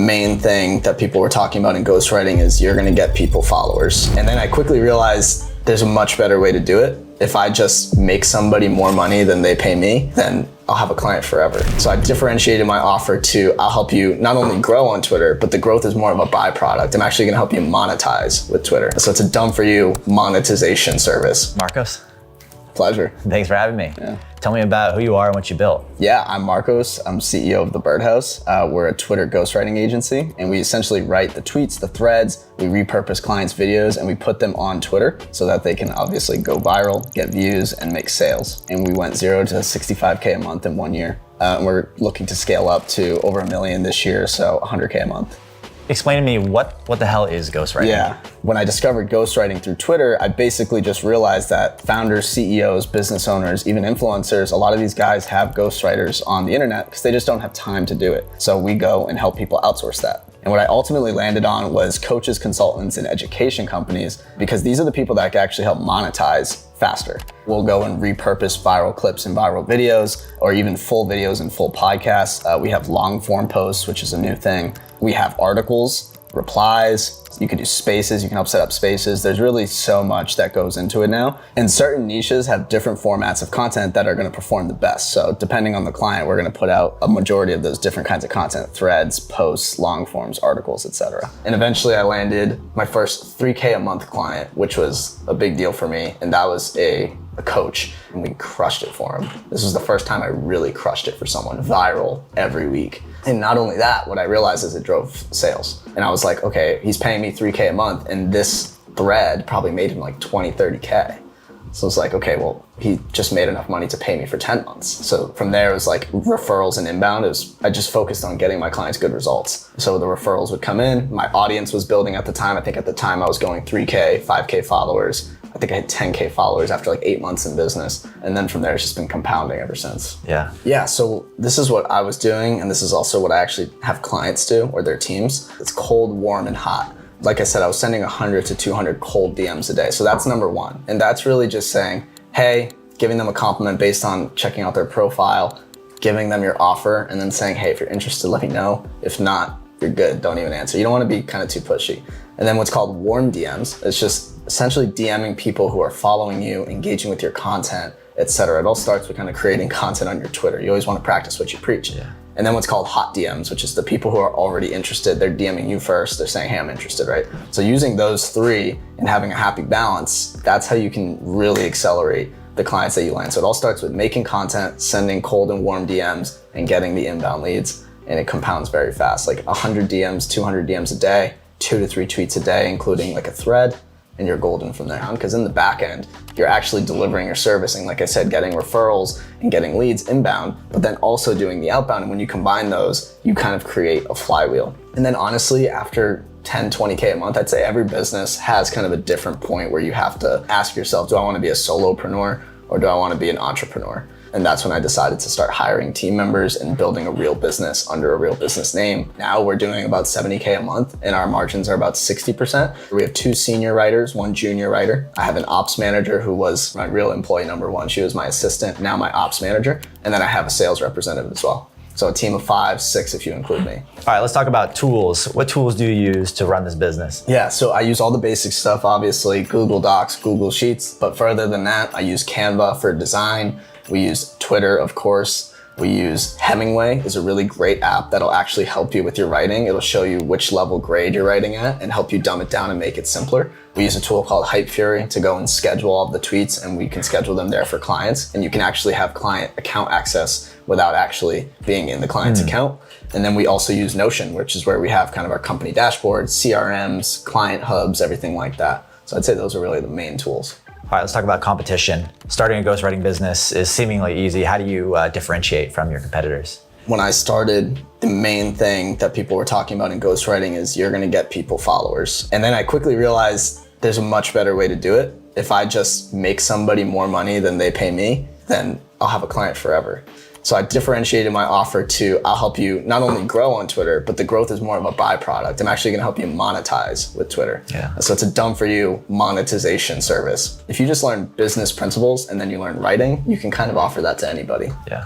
main thing that people were talking about in ghostwriting is you're gonna get people followers. And then I quickly realized there's a much better way to do it. If I just make somebody more money than they pay me, then I'll have a client forever. So I differentiated my offer to, I'll help you not only grow on Twitter, but the growth is more of a byproduct. I'm actually gonna help you monetize with Twitter. So it's a done for you monetization service. Marcos, Pleasure. thanks for having me. Yeah. Tell me about who you are and what you built. Yeah, I'm Marcos. I'm CEO of The Birdhouse. We're a Twitter ghostwriting agency, and we essentially write the tweets, the threads, we repurpose clients' videos, and we put them on Twitter so that they can obviously go viral, get views, and make sales. And we went 0 to 65K a month in 1 year. We're looking to scale up to over 1 million this year, so 100K a month. Explain to me what the hell is ghostwriting? Yeah, when I discovered ghostwriting through Twitter, I basically just realized that founders, CEOs, business owners, even influencers, a lot of these guys have ghostwriters on the internet because they just don't have time to do it. So we go and help people outsource that. And what I ultimately landed on was coaches, consultants, and education companies, because these are the people that can actually help monetize faster. We'll go and repurpose viral clips and viral videos, or even full videos and full podcasts. We have long form posts, which is a new thing. We have articles, replies. You can do spaces, you can help set up spaces. There's really so much that goes into it now. And certain niches have different formats of content that are gonna perform the best. So depending on the client, we're gonna put out a majority of those different kinds of content: threads, posts, long forms, articles, etc. And eventually I landed my first 3K a month client, which was a big deal for me. And that was a coach, and we crushed it for him. This was the first time I really crushed it for someone, viral every week. And not only that, what I realized is it drove sales. And I was like, okay, he's paying me 3K a month, and this thread probably made him like 20, 30K. So it's like, okay, well, he just made enough money to pay me for 10 months. So from there, it was like referrals and inbound. I just focused on getting my clients good results. So the referrals would come in. My audience was building at the time. I think at the time I was going 3K, 5K followers. I think I had 10K followers after like 8 months in business. And then from there, it's just been compounding ever since. Yeah, so this is what I was doing. And this is also what I actually have clients do, or their teams. It's cold, warm, and hot. Like I said, I was sending 100 to 200 cold DMs a day. So that's number one. And that's really just saying, hey, giving them a compliment based on checking out their profile, giving them your offer, and then saying, hey, if you're interested, let me know. If not, you're good, don't even answer. You don't want to be kind of too pushy. And then what's called warm DMs, it's just essentially DMing people who are following you, engaging with your content, etc. It all starts with kind of creating content on your Twitter. You always want to practice what you preach. Yeah. And then what's called hot DMs, which is the people who are already interested. They're DMing you first. They're saying, hey, I'm interested, right? So using those three and having a happy balance, that's how you can really accelerate the clients that you land. So it all starts with making content, sending cold and warm DMs, and getting the inbound leads. And it compounds very fast, like 100 DMs, 200 DMs a day, 2 to 3 tweets a day, including like a thread, and you're golden from there. Because in the back end, you're actually delivering your servicing, like I said, getting referrals and getting leads inbound, but then also doing the outbound. And when you combine those, you kind of create a flywheel. And then honestly, after 10, 20K a month, I'd say every business has kind of a different point where you have to ask yourself, do I want to be a solopreneur or do I want to be an entrepreneur? And that's when I decided to start hiring team members and building a real business under a real business name. Now we're doing about 70K a month and our margins are about 60%. We have 2 senior writers, 1 junior writer. I have an ops manager who was my real employee number 1. She was my assistant, now my ops manager. And then I have a sales representative as well. So a team of 5, 6 if you include me. All right, let's talk about tools. What tools do you use to run this business? Yeah, so I use all the basic stuff, obviously, Google Docs, Google Sheets, but further than that, I use Canva for design. We use Twitter, of course. We use Hemingway, is a really great app that'll actually help you with your writing. It'll show you which level grade you're writing at and help you dumb it down and make it simpler. We use a tool called Hypefury to go and schedule all of the tweets, and we can schedule them there for clients. And you can actually have client account access without actually being in the client's account. And then we also use Notion, which is where we have kind of our company dashboards, CRMs, client hubs, everything like that. So I'd say those are really the main tools. All right, let's talk about competition. Starting a ghostwriting business is seemingly easy. How do you differentiate from your competitors? When I started, the main thing that people were talking about in ghostwriting is you're gonna get people followers. And then I quickly realized there's a much better way to do it. If I just make somebody more money than they pay me, then I'll have a client forever. So I differentiated my offer to, I'll help you not only grow on Twitter, but the growth is more of a byproduct. I'm actually gonna help you monetize with Twitter. Yeah. So it's a done for you monetization service. If you just learn business principles and then you learn writing, you can kind of offer that to anybody. Yeah.